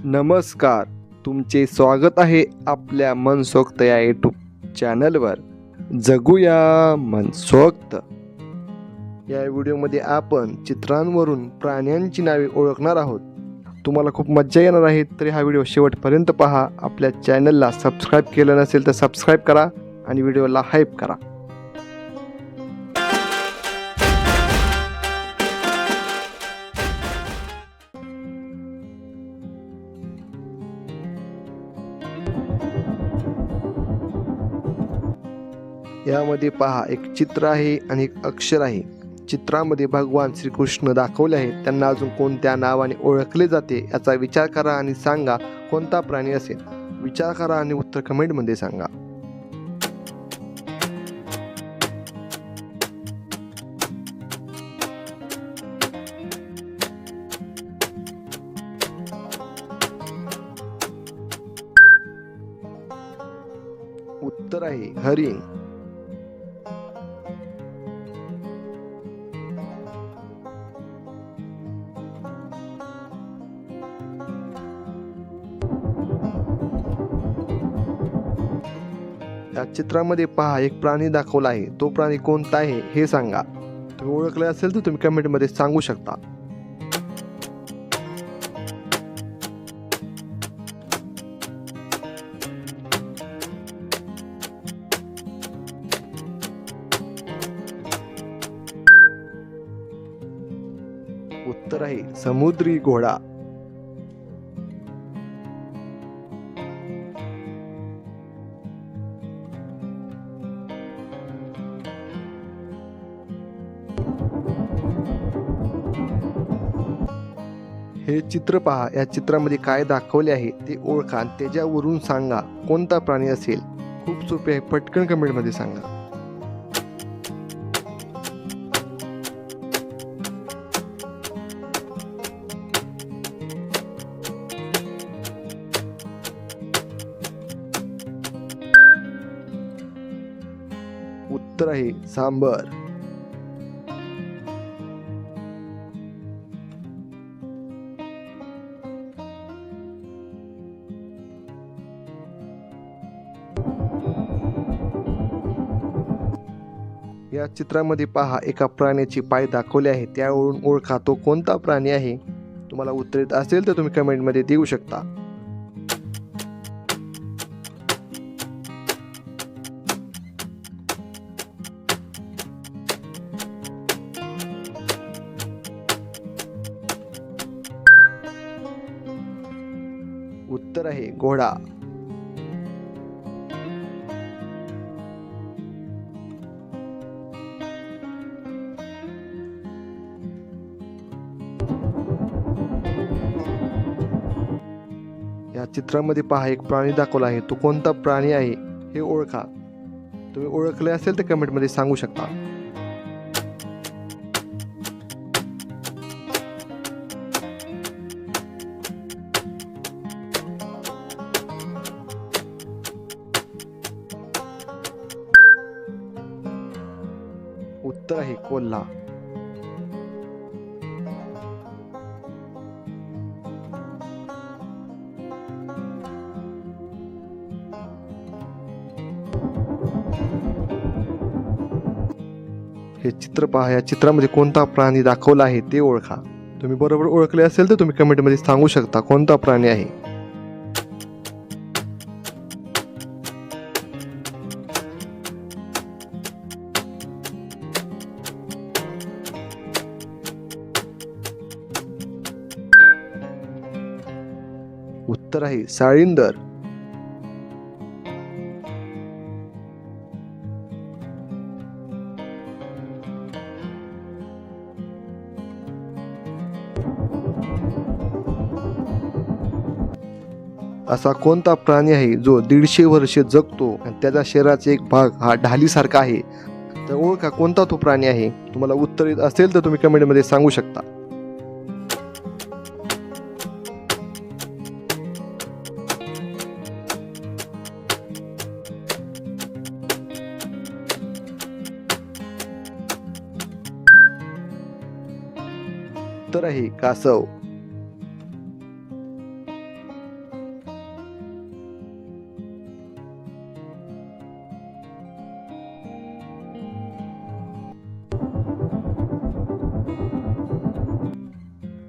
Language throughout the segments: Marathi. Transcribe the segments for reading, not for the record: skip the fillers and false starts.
नमस्कार. तुमचे स्वागत आहे आपल्या मनसोक्त या यूट्यूब चॅनलवर. जगूया मनसोक्त. या व्हिडिओमध्ये आपण चित्रांवरून प्राण्यांची नावे ओळखणार आहोत. तुम्हाला खूप मज्जा येणार आहे, तरी हा व्हिडिओ शेवटपर्यंत पहा. आपल्या चॅनलला सबस्क्राईब केलं नसेल तर सबस्क्राईब करा आणि व्हिडिओला हाईप करा. यामध्ये पहा, एक चित्र आहे आणि एक अक्षर आहे. चित्रामध्ये भगवान श्रीकृष्ण दाखवले आहेत. त्यांना अजून कोणत्या नावाने ओळखले जाते याचा विचार करा आणि सांगा कोणता प्राणी असेल. विचार करा आणि उत्तर कमेंटमध्ये सांगा. उत्तर आहे हरिण. या चित्रामध्ये पहा, एक प्राणी दाखवला आहे. तो प्राणी कोणता आहे हे सांगा. तुम्ही ओळखले असेल तर तुम्ही कमेंटमध्ये सांगू शकता. उत्तर आहे समुद्री घोडा. हे चित्र पहा. या चित्रामध्ये काय दाखवले आहे ते ओळखा आणि त्याच्यावरून सांगा कोणता प्राणी असेल. खूप सोपे आहे, पटकन कमेंटमध्ये सांगा. उत्तर आहे सांबर. या चित्रामध्ये पहा, एका प्राण्याचे पाय दाखवले आहे. त्यावरून ओळखा तो कोणता प्राणी आहे. तुम्हाला उत्तर येत असेल तर तुम्ही कमेंटमध्ये देऊ शकता. उत्तर आहे घोडा. या चित्रामध्ये पहा, एक प्राणी दाखवला आहे. तो कोणता प्राणी आहे हे ओळखा. तुम्ही ओळखले असेल तर कमेंटमध्ये सांगू शकता. उत्तर आहे कोल्हा. हे चित्र पहा. या चित्रामध्ये कोणता प्राणी दाखवला आहे ते ओळखा. तुम्ही बरोबर ओळखले असेल तर तुम्ही कमेंटमध्ये सांगू शकता कोणता प्राणी आहे. उत्तर आहे साळींदर. असा कोणता प्राणी आहे जो 150 वर्षे जगतो आणि त्याच्या शरीराचा एक भाग हा ढालीसारखा आहे. तर ओळखा कोणता तो प्राणी आहे. तुम्हाला उत्तर येत असेल तर तुम्ही कमेंटमध्ये सांगू शकता. उत्तर आहे कासव.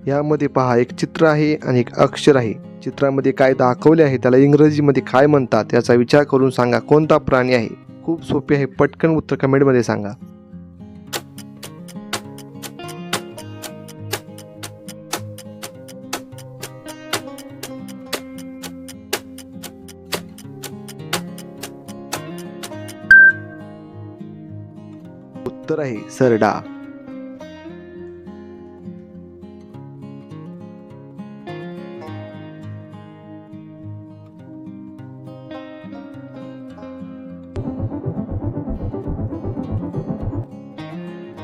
यामध्ये पहा एक चित्र आहे आणि एक अक्षर आहे. चित्रामध्ये काय दाखवले आहे त्याला इंग्रजीमध्ये काय म्हणतात याचा विचार करून सांगा कोणता प्राणी आहे. खूप सोपे आहे, पटकन उत्तर कमेंटमध्ये सांगा. उत्तर आहे सरडा.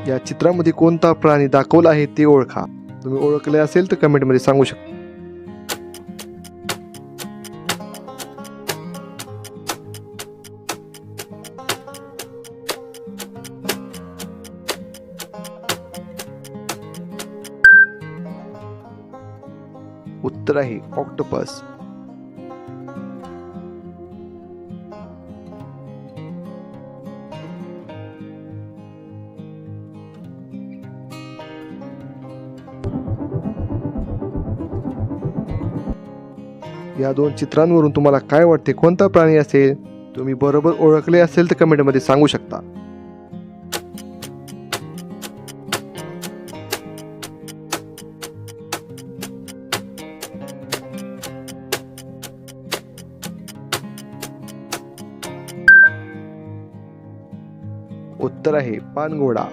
या चित्रामध्ये कोणता प्राणी दाखवला आहे ते ओळखा. तुम्ही ओळखले असेल तर कमेंटमध्ये सांगू शकता. उत्तर आहे ऑक्टोपस. या दोन चित्रांवरून तुम्हाला काय वाटते कोणता प्राणी असेल? तुम्ही बरोबर ओळखले असेल तर कमेंटमध्ये सांगू शकता. उत्तर आहे पानघोडा.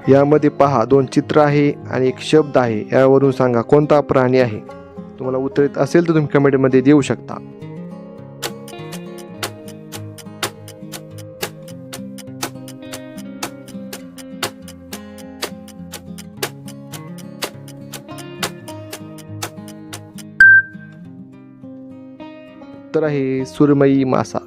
यामध्ये पहा दोन चित्र आहे आणि एक शब्द आहे. यावरून सांगा कोणता प्राणी आहे. तुम्हाला उत्तर येत असेल तर तुम्ही कमेंटमध्ये देऊ शकता. उत्तर आहे सुरमई मासा.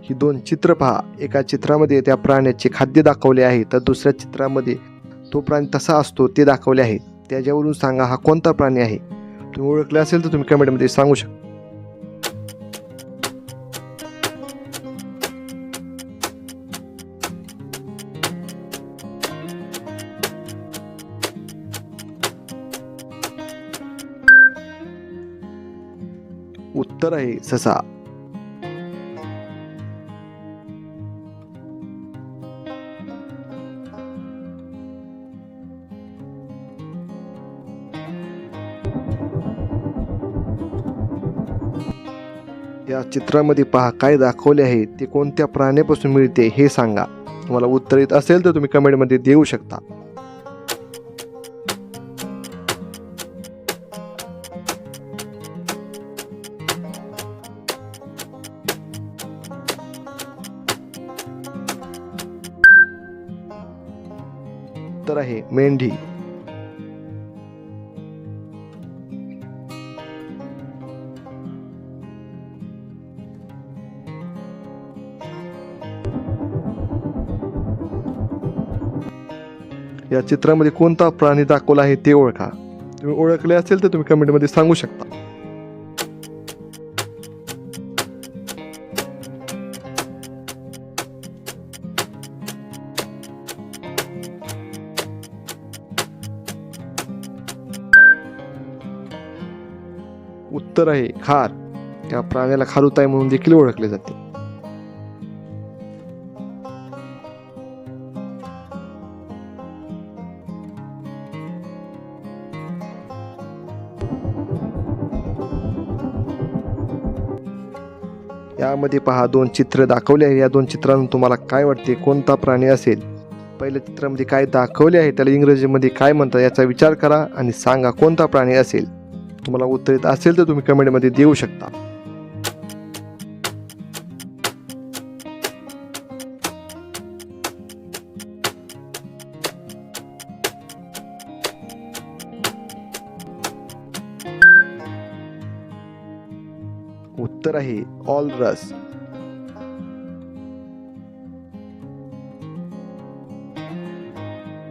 ही दोन चित्र पहा. एका चित्रामध्ये त्या प्राण्याचे खाद्य दाखवले आहे तर दुसऱ्या चित्रामध्ये तो प्राणी तसा असतो ते दाखवले आहे. त्याच्यावरून सांगा हा कोणता प्राणी आहे. तुम्ही ओळखले असेल तर तुम्ही कमेंटमध्ये सांगू शकता. उत्तर आहे ससा. या चित्रामध्ये पहा काय दाखवले आहे ते कोणत्या प्राण्यापासून मिळते हे सांगा. तुम्हाला उत्तर येत असेल तर तुम्ही कमेंटमध्ये देऊ शकता. उत्तर आहे मेंढी. या चित्रामध्ये कोणता प्राणी दाखवला आहे ते ओळखा. तुम्ही ओळखले असेल तर तुम्ही कमेंटमध्ये सांगू शकता. उत्तर आहे खार. या प्राण्याला खारुताई म्हणून देखील ओळखले जाते. यामध्ये पहा दोन चित्र दाखवले आहे. या दोन चित्रांतून तुम्हाला काय वाटते कोणता प्राणी असेल. पहिल्या चित्रामध्ये काय दाखवले आहे त्याला इंग्रजीमध्ये काय म्हणतात याचा विचार करा आणि सांगा कोणता प्राणी असेल. तुम्हाला उत्तर येत असेल तर तुम्ही कमेंटमध्ये देऊ शकता. उत्तर आहे ऑलरस.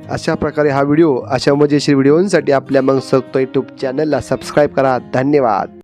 अशा प्रकारे हा व्हिडिओ, अशा मजेशीर व्हिडिओंसाठी आपल्या मनसोक्त यूट्यूब चॅनलला सबस्क्राईब करा. धन्यवाद.